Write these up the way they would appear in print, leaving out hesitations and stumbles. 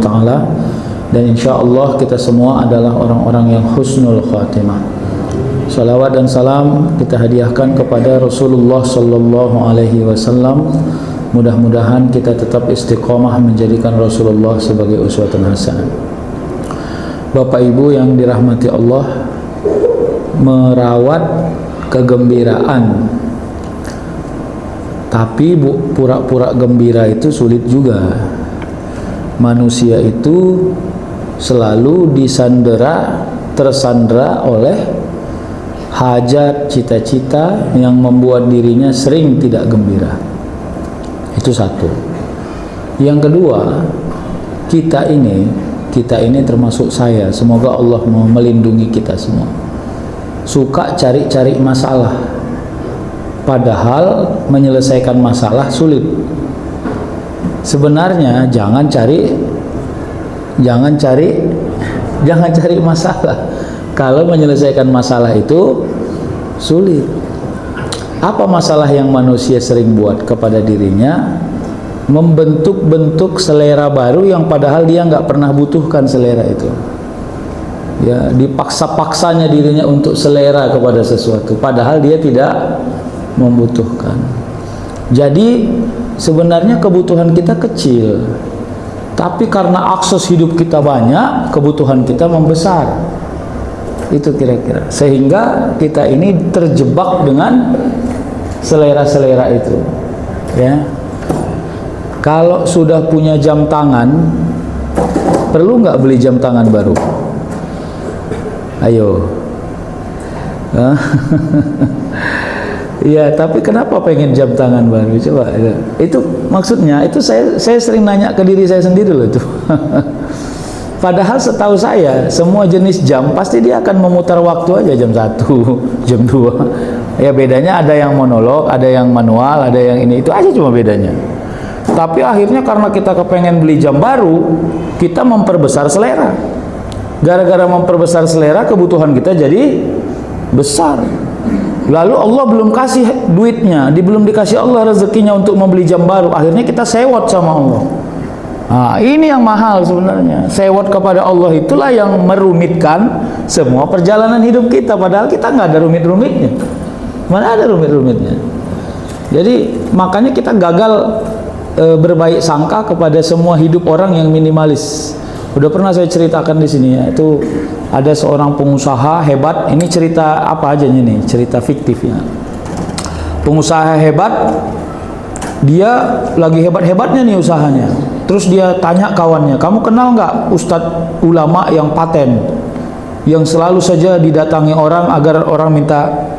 Ta'ala, dan insya Allah kita semua adalah orang-orang yang husnul khatimah. Salawat dan salam kita hadiahkan kepada Rasulullah Sallallahu Alaihi Wasallam. Mudah-mudahan kita tetap istiqomah menjadikan Rasulullah sebagai uswatun hasanah. Bapak Ibu yang dirahmati Allah, merawat kegembiraan tapi pura-pura gembira itu sulit juga. Manusia itu selalu tersandera oleh hajat, cita-cita yang membuat dirinya sering tidak gembira. Itu satu. Yang kedua, kita ini termasuk saya, semoga Allah mau melindungi kita semua, suka cari-cari masalah, padahal menyelesaikan masalah sulit. Sebenarnya jangan cari masalah kalau menyelesaikan masalah itu sulit. Apa masalah yang manusia sering buat kepada dirinya? Membentuk-bentuk selera baru yang padahal dia nggak pernah butuhkan selera itu. Ya, dipaksa-paksanya dirinya untuk selera kepada sesuatu padahal dia tidak membutuhkan. Jadi sebenarnya kebutuhan kita kecil, tapi karena akses hidup kita banyak, kebutuhan kita membesar. Itu kira-kira, sehingga kita ini terjebak dengan selera-selera itu. Ya, kalau sudah punya jam tangan, perlu nggak beli jam tangan baru? Ayo. Ya, tapi kenapa pengen jam tangan baru? Coba. Itu maksudnya, itu saya sering nanya ke diri saya sendiri loh itu. Padahal setahu saya semua jenis jam pasti dia akan memutar waktu aja jam 1, jam 2. Ya bedanya ada yang monolog, ada yang manual, ada yang ini, itu aja cuma bedanya. Tapi akhirnya karena kita kepengen beli jam baru, kita memperbesar selera. Gara-gara memperbesar selera, kebutuhan kita jadi besar. Lalu Allah belum kasih duitnya, belum dikasih Allah rezekinya untuk membeli jam baru. Akhirnya kita sewot sama Allah. Nah, ini yang mahal sebenarnya. Sewot kepada Allah itulah yang merumitkan semua perjalanan hidup kita. Padahal kita nggak ada rumit-rumitnya. Mana ada rumit-rumitnya. Jadi makanya kita gagal berbaik sangka kepada semua hidup orang yang minimalis. Udah pernah saya ceritakan di sini ya, itu ada seorang pengusaha hebat. Ini cerita apa aja nih, cerita fiktif ya. Pengusaha hebat, dia lagi hebat-hebatnya nih usahanya. Terus dia tanya kawannya, kamu kenal nggak ustadz ulama yang paten, yang selalu saja didatangi orang agar orang minta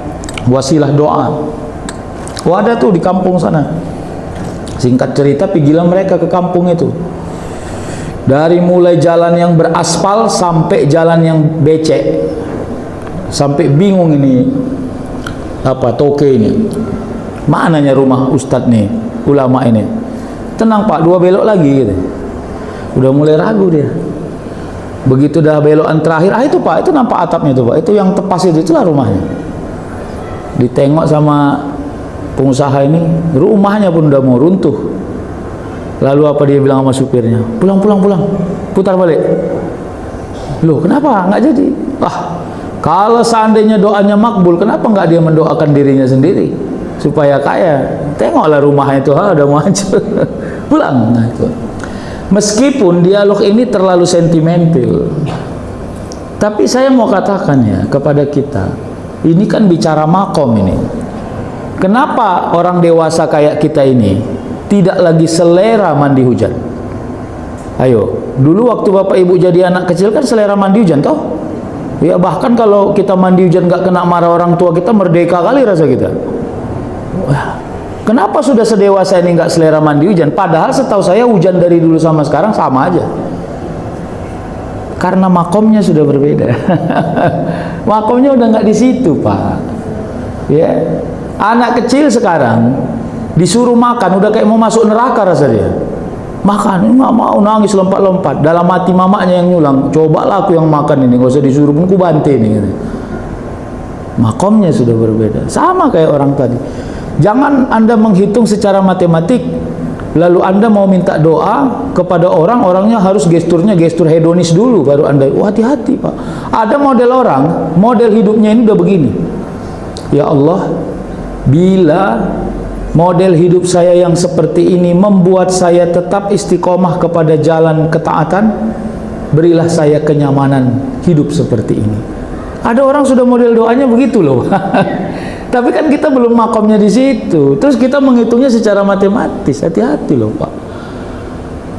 wasilah doa? Oh ada tuh di kampung sana. Singkat cerita, pergilah mereka ke kampung itu. Dari mulai jalan yang beraspal sampai jalan yang becek, sampai bingung ini apa toke ini, mananya rumah ustadz nih ulama ini. Tenang pak, 2 belok lagi gitu. Udah mulai ragu dia. Begitu dah belokan terakhir, itu pak, itu nampak atapnya itu pak, itu yang tepas itu, itulah rumahnya. Ditengok sama pengusaha ini, rumahnya pun udah mau runtuh. Lalu apa dia bilang sama supirnya? Pulang, putar balik. Loh kenapa? Nggak jadi. Kalau seandainya doanya makbul, kenapa nggak dia mendoakan dirinya sendiri supaya kaya? Tengoklah rumahnya itu, udah mau hancur. Pulang. Nah, itu. Meskipun dialog ini terlalu sentimental, tapi saya mau katakan ya kepada kita, ini kan bicara makom ini. Kenapa orang dewasa kayak kita ini tidak lagi selera mandi hujan? Ayo, dulu waktu Bapak Ibu jadi anak kecil kan selera mandi hujan toh? Ya bahkan kalau kita mandi hujan gak kena marah orang tua kita, merdeka kali rasa kita. Wah, kenapa sudah sedewasa ini gak selera mandi hujan? Padahal setahu saya hujan dari dulu sama sekarang sama aja. Karena makomnya sudah berbeda. Makomnya udah gak di situ pak. Ya, anak kecil sekarang disuruh makan udah kayak mau masuk neraka rasanya. Makan, nggak mau, nangis lompat-lompat. Dalam hati mamanya yang nyulang, cobalah aku yang makan ini, gak usah disuruh pun ku bantai nih. Makomnya sudah berbeda, sama kayak orang tadi. Jangan Anda menghitung secara matematik lalu Anda mau minta doa kepada orang, orangnya harus gesturnya gestur hedonis dulu baru Anda. Hati-hati Pak, ada model orang, model hidupnya ini udah begini. Ya Allah, bila model hidup saya yang seperti ini membuat saya tetap istiqomah kepada jalan ketaatan, berilah saya kenyamanan hidup seperti ini. Ada orang sudah model doanya begitu loh. Tapi kan kita belum makomnya di situ. Terus kita menghitungnya secara matematis. Hati-hati loh Pak.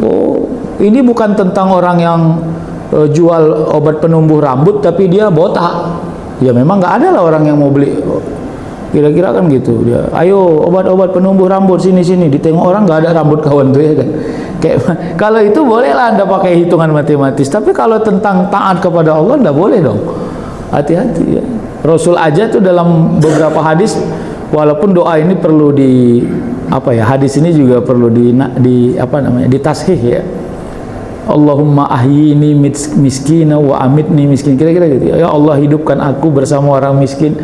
Oh, ini bukan tentang orang yang jual obat penumbuh rambut tapi dia botak. Ya memang nggak ada lah orang yang mau beli. Kira-kira kan gitu. Dia, ayo obat-obat penumbuh rambut sini-sini. Ditengok orang nggak ada rambut kawan tuh ya kan. Kayak, kalau itu bolehlah Anda pakai hitungan matematis. Tapi kalau tentang taat kepada Allah nggak boleh dong. Hati-hati ya. Rasul aja tuh dalam beberapa hadis, walaupun doa ini perlu di apa ya, hadis ini juga perlu di apa namanya, ditashih ya. Allahumma ahyini miskina wa amitni miskin, kira-kira gitu. Ya Allah, hidupkan aku bersama orang miskin,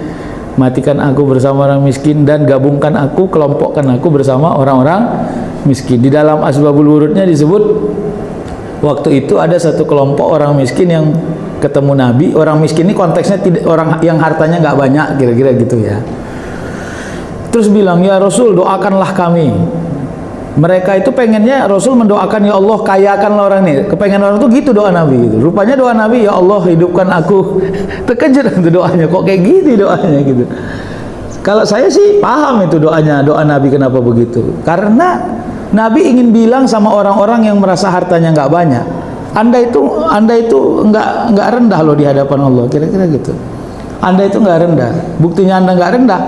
matikan aku bersama orang miskin, dan gabungkan aku, kelompokkan aku bersama orang-orang miskin. Di dalam asbabul wurudnya disebut waktu itu ada satu kelompok orang miskin yang ketemu Nabi. Orang miskin ini konteksnya tidak orang yang hartanya nggak banyak, kira-kira gitu ya. Terus bilang, ya Rasul, doakanlah kami. Mereka itu pengennya Rasul mendoakan, ya Allah kayakanlah orang ini. Kepengen orang itu gitu doa Nabi gitu. Rupanya doa Nabi, ya Allah hidupkan aku. Terkejut itu doanya, kok kayak gini doanya gitu. Kalau saya sih paham itu doanya, doa Nabi kenapa begitu. Karena Nabi ingin bilang sama orang-orang yang merasa hartanya nggak banyak, Anda itu nggak rendah loh di hadapan Allah, kira-kira gitu. Anda itu nggak rendah. Buktinya Anda nggak rendah.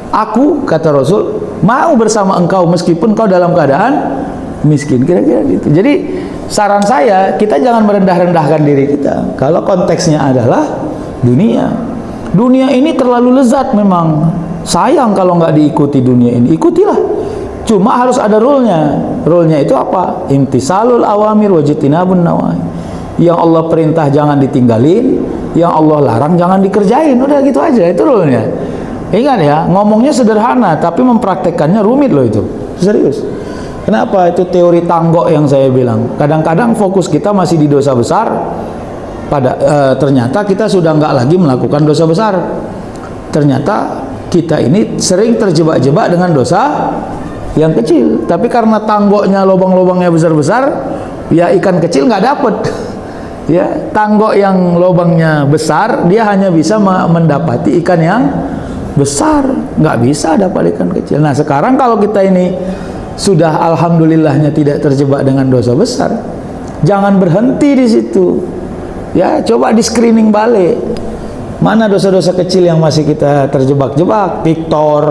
Aku, kata Rasul, mau bersama engkau meskipun kau dalam keadaan miskin, kira-kira gitu. Jadi saran saya, kita jangan merendah-rendahkan diri kita. Kalau konteksnya adalah dunia, dunia ini terlalu lezat memang. Sayang kalau nggak diikuti dunia ini. Ikutilah. Cuma harus ada rule-nya. Rule-nya itu apa? Imtisalul awamir wajtinabun nawahi. Yang Allah perintah jangan ditinggalin, yang Allah larang jangan dikerjain. Udah gitu aja, itu rule-nya. Ingat ya, ngomongnya sederhana tapi mempraktekannya rumit loh itu. Serius. Kenapa? Itu teori tanggok yang saya bilang. Kadang-kadang fokus kita masih di dosa besar, ternyata kita sudah nggak lagi melakukan dosa besar. Ternyata kita ini sering terjebak-jebak dengan dosa yang kecil, tapi karena tanggoknya lubang-lubangnya besar-besar, ya ikan kecil nggak dapet. Ya, tanggok yang lubangnya besar, dia hanya bisa mendapati ikan yang besar, nggak bisa dapat ikan kecil. Nah sekarang kalau kita ini sudah alhamdulillahnya tidak terjebak dengan dosa besar, jangan berhenti di situ. Ya, coba di screening balik. Mana dosa-dosa kecil yang masih kita terjebak-jebak? Piktor,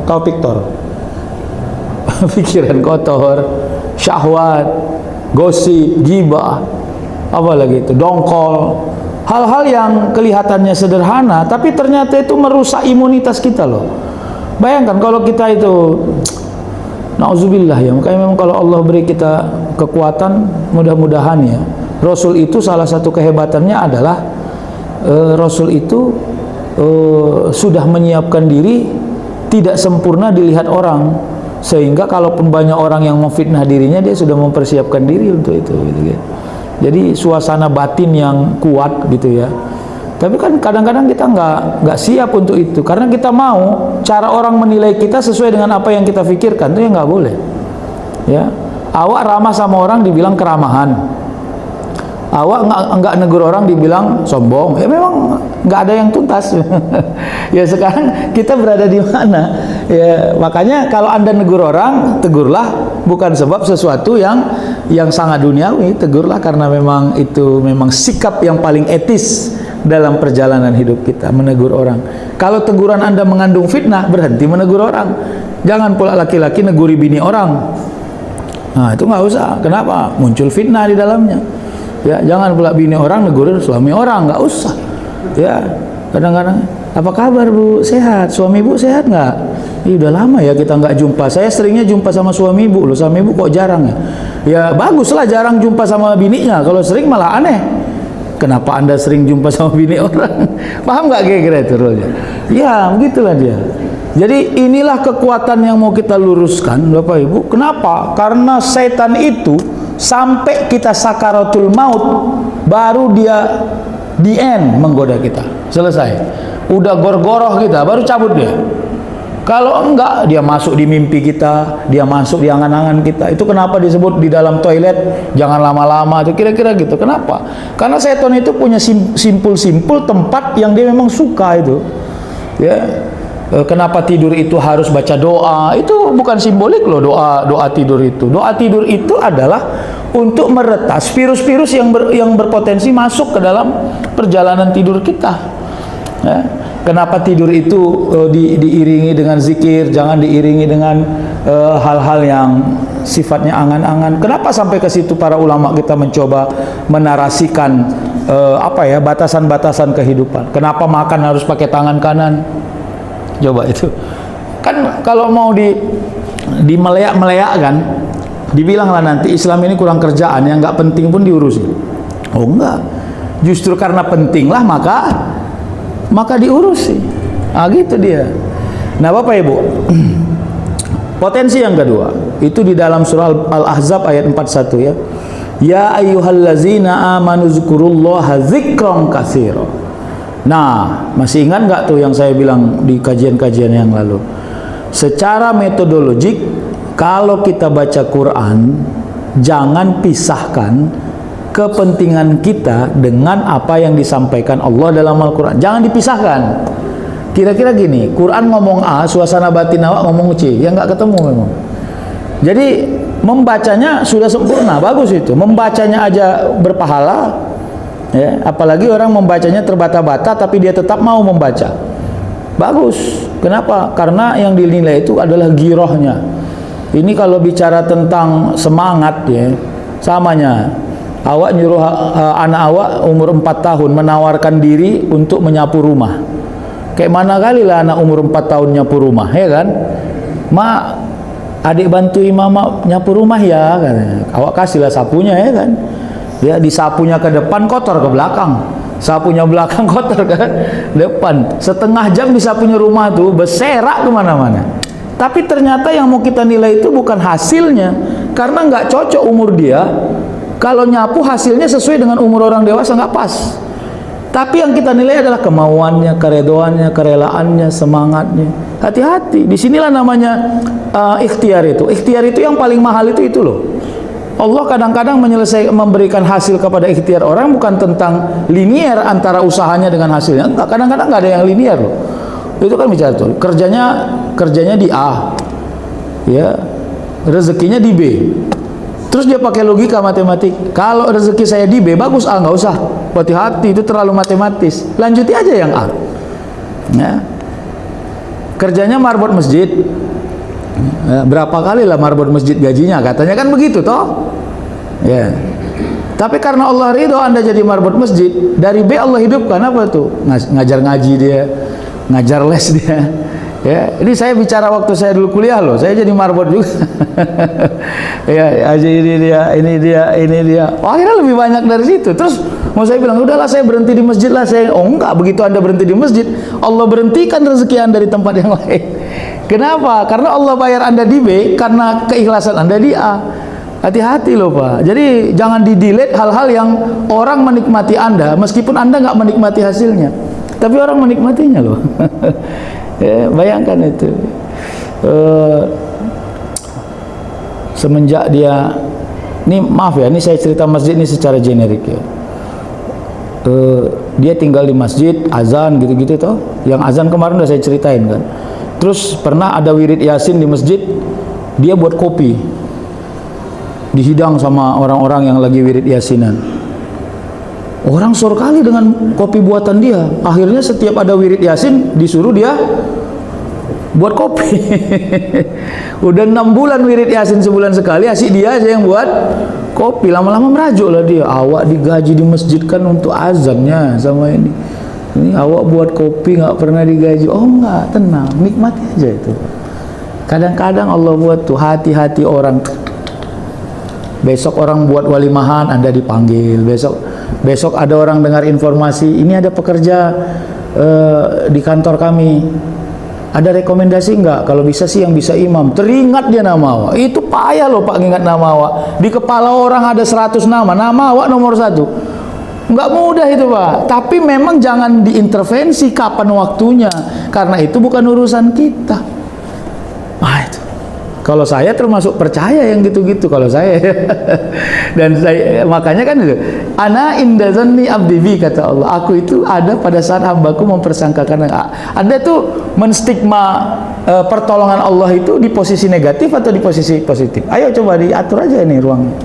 tahu piktor? Pikiran kotor, syahwat, gosip, gibah, apa lagi itu, dongkol. Hal-hal yang kelihatannya sederhana tapi ternyata itu merusak imunitas kita loh. Bayangkan kalau kita itu, na'udzubillah ya, makanya memang kalau Allah beri kita kekuatan, mudah-mudahan ya. Rasul itu salah satu kehebatannya adalah Rasul itu sudah menyiapkan diri, tidak sempurna dilihat orang, sehingga kalaupun banyak orang yang memfitnah dirinya, dia sudah mempersiapkan diri untuk itu gitu ya. Jadi suasana batin yang kuat gitu ya. Tapi kan kadang-kadang kita nggak siap untuk itu, karena kita mau cara orang menilai kita sesuai dengan apa yang kita pikirkan, itu yang nggak boleh. Ya, awak ramah sama orang dibilang keramahan, awak nggak negur orang dibilang sombong. Ya memang nggak ada yang tuntas. Ya sekarang kita berada di mana? Ya makanya kalau Anda negur orang, tegurlah bukan sebab sesuatu yang sangat duniawi, tegurlah karena memang itu memang sikap yang paling etis dalam perjalanan hidup kita, menegur orang. Kalau teguran Anda mengandung fitnah, berhenti menegur orang. Jangan pula laki-laki neguri bini orang. Nah itu nggak usah. Kenapa? Muncul fitnah di dalamnya. Ya, jangan pula bini orang negur suami orang, nggak usah. Ya, kadang-kadang, apa kabar Bu? Sehat? Suami Bu sehat nggak? Udah lama ya kita nggak jumpa. Saya seringnya jumpa sama suami ibu loh. Suami ibu kok jarang ya? Ya baguslah jarang jumpa sama bininya. Kalau sering malah aneh. Kenapa Anda sering jumpa sama bini orang? Paham nggak kira-kira itu role-nya? Ya begitulah dia. Jadi inilah kekuatan yang mau kita luruskan, Bapak Ibu. Kenapa? Karena setan itu sampai kita sakaratul maut baru dia the end menggoda kita. Selesai. Udah gorgoroh kita baru cabut dia. Kalau enggak, dia masuk di mimpi kita, dia masuk di angan-angan kita. Itu kenapa disebut di dalam toilet jangan lama-lama, itu kira-kira gitu. Kenapa? Karena setan itu punya simpul-simpul tempat yang dia memang suka itu. Ya. Kenapa tidur itu harus baca doa? Itu bukan simbolik loh, doa tidur itu. Doa tidur itu adalah untuk meretas virus-virus yang berpotensi masuk ke dalam perjalanan tidur kita. Ya. Kenapa tidur itu diiringi dengan zikir, jangan diiringi dengan hal-hal yang sifatnya angan-angan. Kenapa sampai ke situ para ulama kita mencoba menarasikan batasan-batasan kehidupan? Kenapa makan harus pakai tangan kanan? Coba itu. Kan kalau mau dimeleak-meleak kan, dibilanglah nanti Islam ini kurang kerjaan, yang nggak penting pun diurusi. Oh enggak. Justru karena pentinglah maka diurusi. Ah gitu dia. Nah, Bapak Ibu, potensi yang kedua itu di dalam surah Al-Ahzab ayat 41 ya. Ya ayyuhallazina amanu zkurullaha dzikran katsira. Nah, masih ingat nggak tuh yang saya bilang di kajian-kajian yang lalu? Secara metodologik, kalau kita baca Quran, jangan pisahkan kepentingan kita dengan apa yang disampaikan Allah dalam Al-Quran. Jangan dipisahkan. Kira-kira gini, Quran ngomong A, suasana batin awak ngomong C, ya nggak ketemu memang. Jadi membacanya sudah sempurna, bagus itu. Membacanya aja berpahala. Ya, apalagi orang membacanya terbata-bata tapi dia tetap mau membaca. Bagus. Kenapa? Karena yang dinilai itu adalah girohnya. Ini kalau bicara tentang semangat ya, samanya. Awak nyuruh anak awak umur 4 tahun menawarkan diri untuk menyapu rumah. Kayak mana kali lah anak umur 4 tahun nyapu rumah, ya kan? Mak, adik bantuin mama nyapu rumah ya, katanya. Awak kasihlah sapunya, ya kan? Ya, disapunya ke depan kotor ke belakang, sapunya belakang kotor ke depan. Setengah jam disapunya rumah tuh berserak kemana-mana. Tapi ternyata yang mau kita nilai itu bukan hasilnya, karena nggak cocok umur dia. Kalau nyapu hasilnya sesuai dengan umur orang dewasa nggak pas. Tapi yang kita nilai adalah kemauannya, keredoannya, kerelaannya, semangatnya. Hati-hati. Disinilah namanya ikhtiar itu. Ikhtiar itu yang paling mahal itu loh. Allah kadang-kadang memberikan hasil kepada ikhtiar orang bukan tentang linier antara usahanya dengan hasilnya. Enggak, kadang-kadang nggak ada yang linier loh. Itu kan bicara tuh. Kerjanya di A. Ya. Rezekinya di B. Terus dia pakai logika matematik. Kalau rezeki saya di B, bagus A, nggak usah. Hati-hati, itu terlalu matematis. Lanjuti aja yang A. Ya. Kerjanya marbot masjid. Ya, berapa kali lah marbot masjid gajinya? Katanya kan begitu toh. Ya. Tapi karena Allah ridho Anda jadi marbot masjid, dari B Allah hidupkan apa tuh? Ngajar ngaji dia, ngajar les dia. Ya, ini saya bicara waktu saya dulu kuliah loh. Saya jadi marbot juga. Ya, aja ini dia. Oh, akhirnya lebih banyak dari situ. Terus mau saya bilang, udahlah saya berhenti di masjid lah. Oh enggak, begitu Anda berhenti di masjid, Allah berhentikan rezeki Anda di tempat yang lain. Kenapa? Karena Allah bayar Anda di B, karena keikhlasan Anda di A. Hati-hati loh Pak. Jadi jangan di-delete hal-hal yang orang menikmati Anda, meskipun Anda nggak menikmati hasilnya. Tapi orang menikmatinya loh. Ya, bayangkan itu. Semenjak dia, ini maaf ya, ini saya cerita masjid ini secara generik ya. Dia tinggal di masjid, azan gitu-gitu toh. Yang azan kemarin udah saya ceritain kan. Terus pernah ada wirid Yasin di masjid, dia buat kopi, dihidang sama orang-orang yang lagi wirid Yasinan. Orang sur kali dengan kopi buatan dia. Akhirnya setiap ada wirid Yasin disuruh dia buat kopi. Udah 6 bulan wirid Yasin sebulan sekali, asik dia aja yang buat kopi. Lama-lama merajuk lah dia. Awak digaji di masjid kan untuk azannya sama ini. Ini awak buat kopi nggak pernah digaji. Oh enggak, tenang, nikmati aja itu. Kadang-kadang Allah buat tuh hati-hati orang. Besok orang buat walimahan, Anda dipanggil. Besok ada orang dengar informasi, ini ada pekerja di kantor kami. ada rekomendasi nggak? Kalau bisa sih yang bisa imam. Teringat dia nama awak. Itu payah loh Pak ingat nama awak. Di kepala orang ada 100 nama. Nama awak nomor 1. Nggak mudah itu Pak. Tapi memang jangan diintervensi kapan waktunya. Karena itu bukan urusan kita. Nah itu. Kalau saya termasuk percaya yang gitu-gitu kalau saya. Dan saya, makanya kan itu, ana inda zanni abdi bi, kata Allah. Aku itu ada pada saat hambaku mempersangkakan. Anda tuh menstigma pertolongan Allah itu di posisi negatif atau di posisi positif? Ayo coba diatur aja ini ruangnya.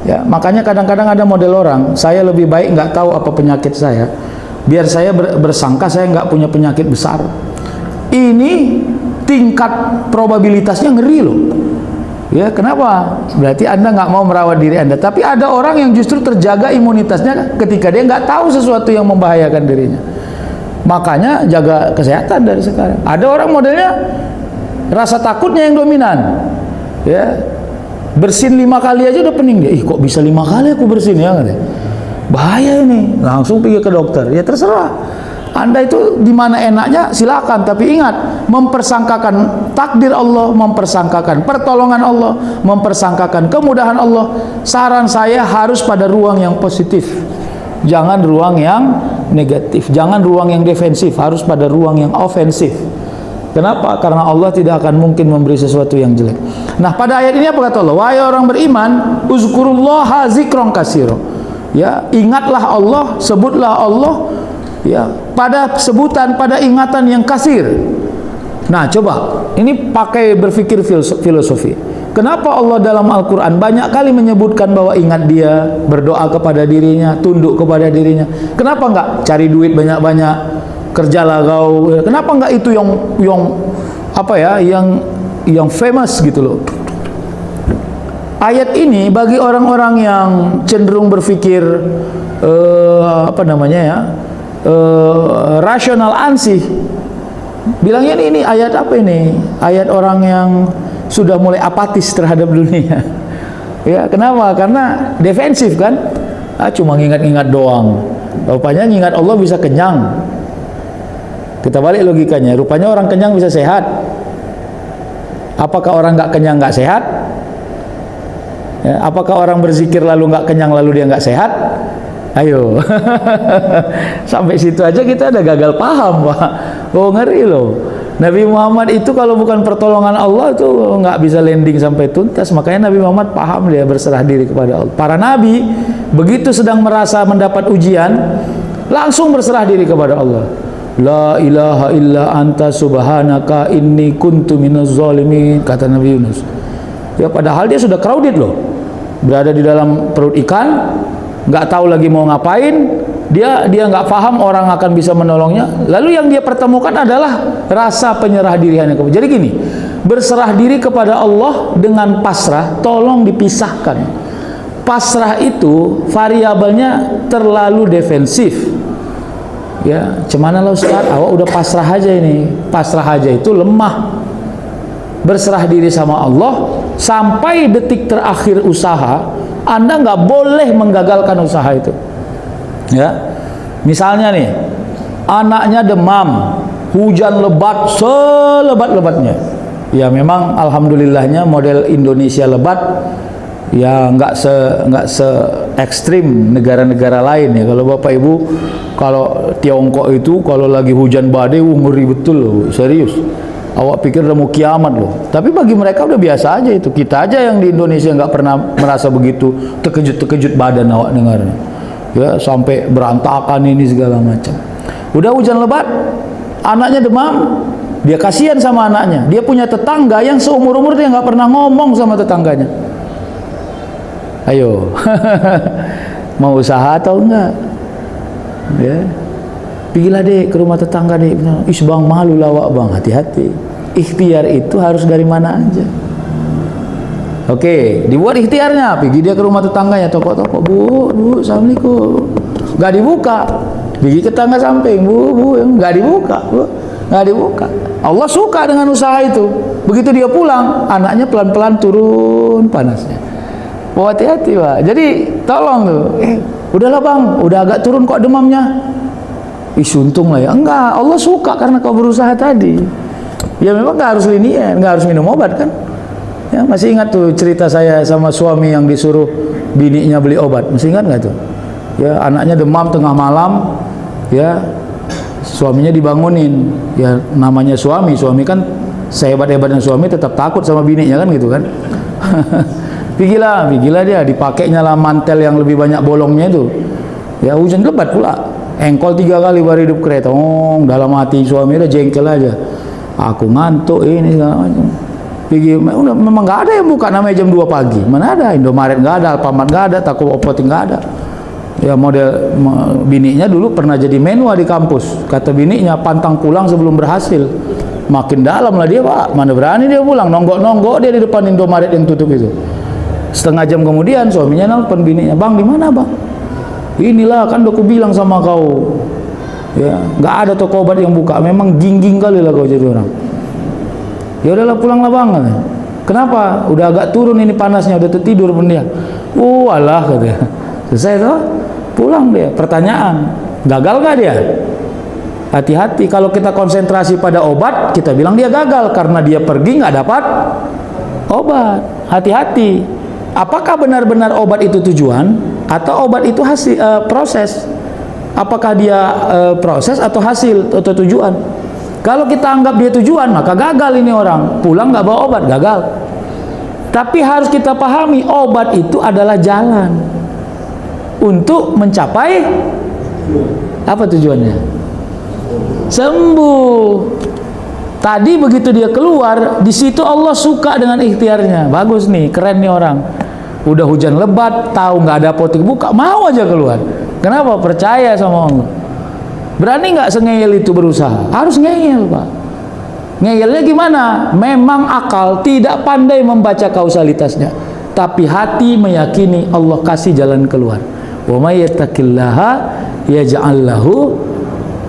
Ya, makanya kadang-kadang ada model orang, saya lebih baik nggak tahu apa penyakit saya, biar saya bersangka saya nggak punya penyakit besar. Ini tingkat probabilitasnya ngeri loh. Ya, kenapa? Berarti Anda nggak mau merawat diri Anda. Tapi ada orang yang justru terjaga imunitasnya ketika dia nggak tahu sesuatu yang membahayakan dirinya. Makanya jaga kesehatan dari sekarang. Ada orang modelnya rasa takutnya yang dominan. Ya, bersin 5 kali aja udah pening dia. Ih, kok bisa 5 kali aku bersin ya? Bahaya ini. Langsung pergi ke dokter. Ya terserah. Anda itu di mana enaknya silakan, tapi ingat, mempersangkakan takdir Allah, mempersangkakan pertolongan Allah, mempersangkakan kemudahan Allah. Saran saya harus pada ruang yang positif. Jangan ruang yang negatif, jangan ruang yang defensif, harus pada ruang yang ofensif. Kenapa? Karena Allah tidak akan mungkin memberi sesuatu yang jelek. Nah, pada ayat ini apa kata Allah? Wahai orang beriman, uzkurullaha zikron kasiro. Ya, ingatlah Allah, sebutlah Allah. Ya, pada sebutan, pada ingatan yang kasir. Nah, coba ini pakai berpikir filosofi. Kenapa Allah dalam Al-Quran banyak kali menyebutkan bahwa ingat dia, berdoa kepada dirinya, tunduk kepada dirinya? Kenapa enggak cari duit banyak-banyak, kerjalah kau? Kenapa enggak itu yang apa ya, yang famous gitu loh? Ayat ini bagi orang-orang yang cenderung berpikir apa namanya ya, rasional ansih, bilangnya ini ayat apa ini? Ayat orang yang sudah mulai apatis terhadap dunia. Ya, kenapa? Karena defensif kan? Cuma ngingat-ngingat doang. Rupanya ngingat Allah bisa kenyang. Kita balik logikanya. Rupanya orang kenyang bisa sehat. Apakah orang nggak kenyang nggak sehat? Ya, apakah orang berzikir lalu nggak kenyang lalu dia nggak sehat? Ayo. Sampai situ aja kita ada gagal paham, Pak. Oh, ngeri loh. Nabi Muhammad itu kalau bukan pertolongan Allah itu nggak bisa landing sampai tuntas. Makanya Nabi Muhammad paham, dia berserah diri kepada Allah. Para nabi begitu sedang merasa mendapat ujian, langsung berserah diri kepada Allah. La ilaha illa anta subhanaka inni kuntu minaz zalimin, kata Nabi Yunus. Ya, padahal dia sudah crowded loh. Berada di dalam perut ikan, nggak tahu lagi mau ngapain, dia nggak paham orang akan bisa menolongnya. Lalu yang dia pertemukan adalah rasa penyerah diriannya. Jadi gini, berserah diri kepada Allah dengan pasrah tolong dipisahkan. Pasrah itu variabelnya terlalu defensif. Ya, cemana lah Ustaz, awak udah pasrah aja ini. Pasrah aja itu lemah. Berserah diri sama Allah sampai detik terakhir usaha, Anda nggak boleh menggagalkan usaha itu. Ya, misalnya nih, anaknya demam, hujan lebat selebat-lebatnya. Ya memang alhamdulillahnya model Indonesia lebat, ya nggak se ekstrim negara-negara lain ya. Kalau Bapak Ibu, kalau Tiongkok itu kalau lagi hujan badai, ngeri betul loh, serius. Awak pikir udah mau kiamat loh. Tapi bagi mereka udah biasa aja itu. Kita aja yang di Indonesia nggak pernah merasa begitu, terkejut badan awak dengarnya. Ya, sampai berantakan ini segala macam. Udah hujan lebat, anaknya demam, dia kasihan sama anaknya. Dia punya tetangga yang seumur-umur dia nggak pernah ngomong sama tetangganya. Ayo, mau usaha atau enggak? Ya. Pergilah dek ke rumah tetangga dek. Is bang, malu lawak bang, hati-hati. Ikhtiar itu harus dari mana aja. Oke, dibuat ikhtiarnya. Pergi dia ke rumah tetangganya, toko-toko, bu, assalamualaikum. Gak dibuka. Pergi ke tetangga samping, bu, gak dibuka, bu, gak dibuka. Allah suka dengan usaha itu. Begitu dia pulang, anaknya pelan-pelan turun panasnya. Oh, hati-hati Pak. Jadi tolong tuh. Udahlah bang, udah agak turun kok demamnya. Untung lah ya. Enggak, Allah suka karena kau berusaha tadi. Ya memang nggak harus linier, nggak harus minum obat kan. Ya, masih ingat tuh cerita saya sama suami yang disuruh bininya beli obat, masih ingat nggak tuh? Ya, anaknya demam tengah malam, ya suaminya dibangunin. Ya namanya suami kan sehebat-hebatnya suami tetap takut sama bininya kan gitu kan. Pigilah dia, dipakainya lah mantel yang lebih banyak bolongnya itu. Ya hujan lebat pula, engkol 3 kali baru hidup kereta. Oh, dalam hati suami udah jengkel aja. Aku ngantuk ini segala macam. Udah, memang nggak ada yang buka namanya jam 2 pagi. Mana ada, Indomaret nggak ada, Alfamart nggak ada, Toko Opotik nggak ada. Ya model bininya dulu pernah jadi menua di kampus. Kata bininya, pantang pulang sebelum berhasil. Makin dalam lah dia, Pak. Mana berani dia pulang, nonggok-nonggok dia di depan Indomaret yang tutup itu. Setengah jam kemudian suaminya nelpon bininya, "Bang, di mana, Bang?" "Inilah, kan udah aku bilang sama kau. Ya, nggak ada toko obat yang buka. Memang gingging kali lah kau jadi orang." "Ya udahlah, pulanglah Bang." "Kenapa?" "Udah agak turun ini panasnya, udah tertidur pun dia." "Oh alah," katanya. Selesai toh, pulang dia. Pertanyaan, gagal gak dia? Hati-hati, kalau kita konsentrasi pada obat, kita bilang dia gagal karena dia pergi nggak dapat obat. Hati-hati, apakah benar-benar obat itu tujuan atau obat itu hasil proses? Apakah dia proses atau hasil atau tujuan? Kalau kita anggap dia tujuan, maka gagal ini orang. Pulang nggak bawa obat, gagal. Tapi harus kita pahami, obat itu adalah jalan untuk mencapai apa tujuannya? Sembuh. Tadi begitu dia keluar, di situ Allah suka dengan ikhtiarnya. Bagus nih, keren nih orang. Udah hujan lebat, tahu nggak ada apotek buka, mau aja keluar. Kenapa? Percaya sama Allah. Berani nggak sengeyel itu berusaha? Harus ngeyel, Pak. Ngeyelnya gimana? Memang akal tidak pandai membaca kausalitasnya, tapi hati meyakini Allah kasih jalan keluar. Wa may yattaqillaha yaj'al lahu.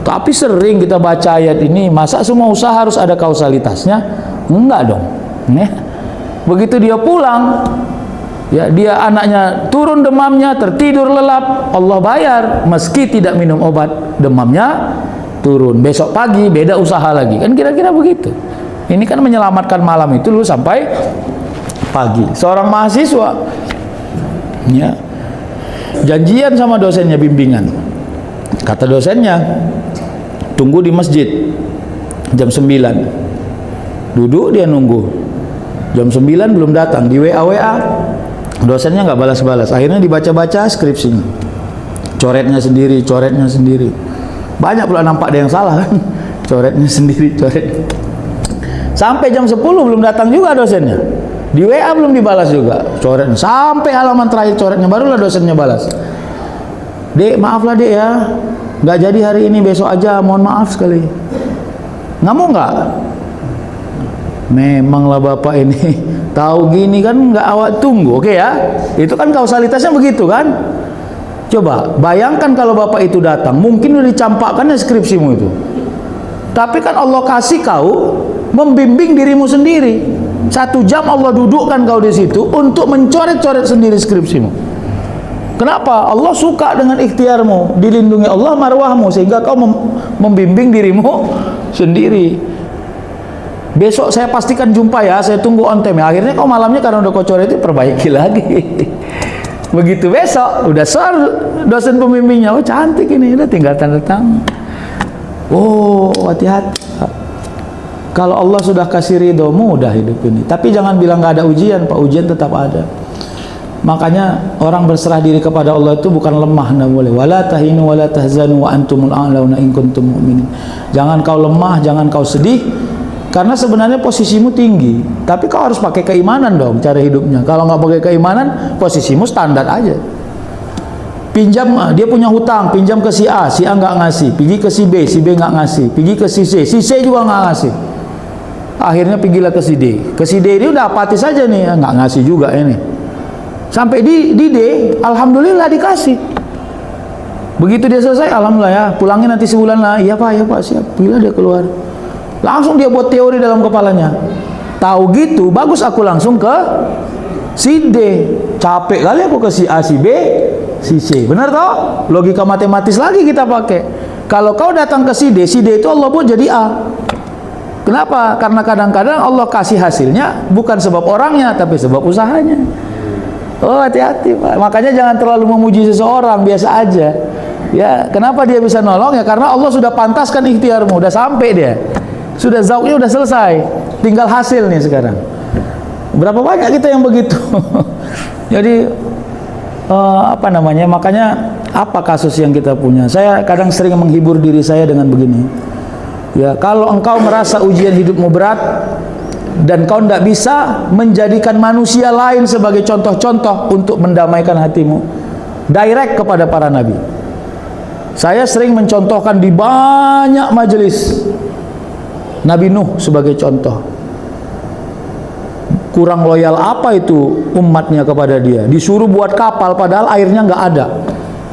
Tapi sering kita baca ayat ini, masa semua usaha harus ada kausalitasnya? Enggak dong. Begitu dia pulang, ya dia anaknya turun demamnya, tertidur lelap, Allah bayar meski tidak minum obat, demamnya turun. Besok pagi beda usaha lagi, kan kira-kira begitu. Ini kan menyelamatkan malam itu dulu sampai pagi. Seorang mahasiswa, ya, janjian sama dosennya bimbingan. Kata dosennya, tunggu di masjid jam 9. Duduk dia nunggu. Jam 9 belum datang, di WA dosennya nggak balas-balas. Akhirnya dibaca-baca skripsinya. Coretnya sendiri. Banyak pula nampak ada yang salah kan. Coretnya sendiri. Sampai jam 10 belum datang juga dosennya. Di WA belum dibalas juga. Coretnya sampai halaman terakhir coretnya barulah dosennya balas. "Dek, maaflah Dek ya, nggak jadi hari ini, besok aja, mohon maaf sekali." "Nggak mau nggak?" Memanglah bapak ini tahu gini kan nggak awak tunggu, oke ya? Itu kan kausalitasnya begitu kan? Coba bayangkan kalau bapak itu datang, mungkin udah dicampakkan skripsimu itu. Tapi kan Allah kasih kau membimbing dirimu sendiri. 1 jam Allah dudukkan kau di situ untuk mencoret-coret sendiri skripsimu. Kenapa? Allah suka dengan ikhtiarmu, dilindungi Allah marwahmu sehingga kau membimbing dirimu sendiri. Besok saya pastikan jumpa ya, saya tunggu on time. Akhirnya kau malamnya karena udah kau coret itu perbaiki lagi. Begitu besok udah soal dosen pembimbingnya, "Oh cantik ini, udah tinggal tanda tangan." Oh, hati-hati. Kalau Allah sudah kasih ridho, mudah hidup ini. Tapi jangan bilang nggak ada ujian, Pak. Ujian tetap ada. Makanya orang berserah diri kepada Allah itu bukan lemah, enggak boleh. Wala tahinu wala tahzanu wa antumul a'launa in kuntum mu'minin. Jangan kau lemah, jangan kau sedih, karena sebenarnya posisimu tinggi. Tapi kau harus pakai keimanan dong cara hidupnya. Kalau nggak pakai keimanan, posisimu standar aja. Pinjam, dia punya hutang, pinjam ke si A nggak ngasih. Pergi ke si B nggak ngasih. Pergi ke si C juga nggak ngasih. Akhirnya pergilah ke si D. Ke si D ini udah apatis saja nih, nggak ngasih juga ini. Sampai di D, alhamdulillah dikasih. Begitu dia selesai, alhamdulillah ya, pulangin nanti sebulan lah. Iya pak, siap. Bila dia keluar, langsung dia buat teori dalam kepalanya. Tahu gitu, bagus aku langsung ke si D. Capek kali aku ke si A, si B, si C. Benar toh? Logika matematis lagi kita pakai. Kalau kau datang ke si D itu Allah buat jadi A. Kenapa? Karena kadang-kadang Allah kasih hasilnya bukan sebab orangnya, tapi sebab usahanya. Oh, hati-hati Pak. Makanya jangan terlalu memuji seseorang, biasa aja. Ya, kenapa dia bisa nolong? Ya karena Allah sudah pantaskan ikhtiarmu, udah sampai dia. Sudah zauknya udah selesai. Tinggal hasil nih sekarang. Berapa banyak kita yang begitu? Jadi makanya apa kasus yang kita punya? Saya kadang sering menghibur diri saya dengan begini. Ya, kalau engkau merasa ujian hidupmu berat dan kau tidak bisa menjadikan manusia lain sebagai contoh-contoh untuk mendamaikan hatimu, direct kepada para nabi. Saya sering mencontohkan di banyak majelis Nabi Nuh sebagai contoh. Kurang loyal apa itu umatnya kepada dia? Disuruh buat kapal padahal airnya nggak ada.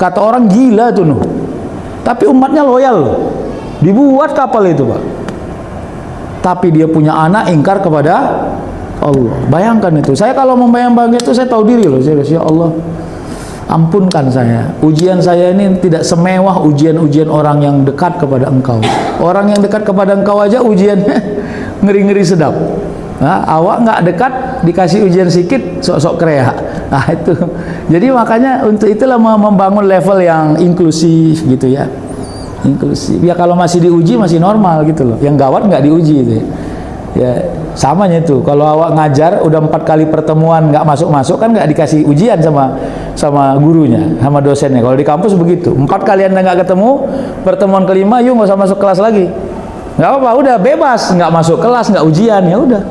Kata orang gila itu Nuh. Tapi umatnya loyal loh. Dibuat kapal itu Pak. Tapi dia punya anak ingkar kepada Allah. Bayangkan itu. Saya kalau membayang-bayang itu saya tahu diri loh. Saya ya Allah, ampunkan saya. Ujian saya ini tidak semewah ujian-ujian orang yang dekat kepada engkau. Orang yang dekat kepada engkau aja ujiannya ngeri-ngeri sedap. Nah, awak nggak dekat dikasih ujian sedikit sok-sok kreak. Nah itu. Jadi makanya untuk itulah membangun level yang inklusif gitu ya. Inklusif. Ya kalau masih diuji masih normal gitu loh. Yang gawat nggak diuji itu. Ya samanya itu. Kalau awak ngajar udah 4 kali pertemuan nggak masuk-masuk kan nggak dikasih ujian sama gurunya, sama dosennya. Kalau di kampus begitu. 4 kali Anda nggak ketemu, pertemuan kelima yuk nggak usah masuk kelas lagi. Nggak apa-apa, udah bebas, nggak masuk kelas, nggak ujian, ya udah.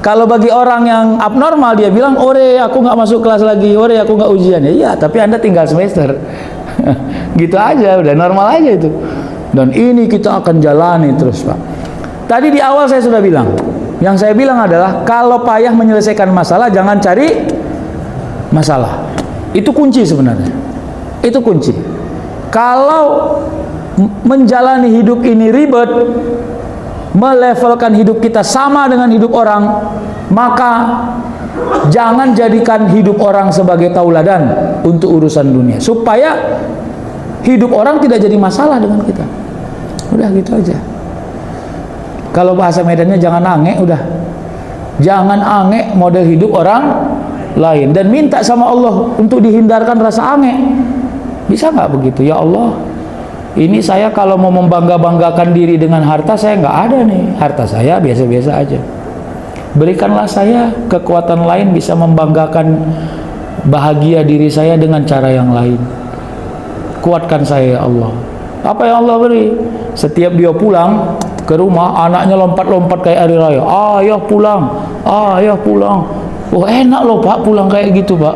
Kalau bagi orang yang abnormal dia bilang, ore aku nggak masuk kelas lagi, ore aku nggak ujian. Ya iya, tapi Anda tinggal semester. Gitu aja, udah normal aja itu. Dan ini kita akan jalani terus Pak. Tadi di awal saya sudah bilang, yang saya bilang adalah kalau payah menyelesaikan masalah jangan cari masalah. Itu kunci sebenarnya. Itu kunci. Kalau menjalani hidup ini ribet, melevelkan hidup kita sama dengan hidup orang, maka jangan jadikan hidup orang sebagai tauladan untuk urusan dunia, supaya hidup orang tidak jadi masalah dengan kita. Udah gitu aja. Kalau bahasa Medannya jangan ange, udah. Jangan ange model hidup orang lain dan minta sama Allah untuk dihindarkan rasa ange. Bisa nggak begitu? Ya Allah, ini saya kalau mau membangga-banggakan diri dengan harta saya nggak ada nih. Harta saya biasa-biasa aja. Berikanlah saya kekuatan lain bisa membanggakan bahagia diri saya dengan cara yang lain. Kuatkan saya ya Allah. Apa yang Allah beri? Setiap dia pulang ke rumah, anaknya lompat-lompat kayak hari raya. Ayah pulang, ayah pulang. Oh enak loh Pak pulang kayak gitu Pak.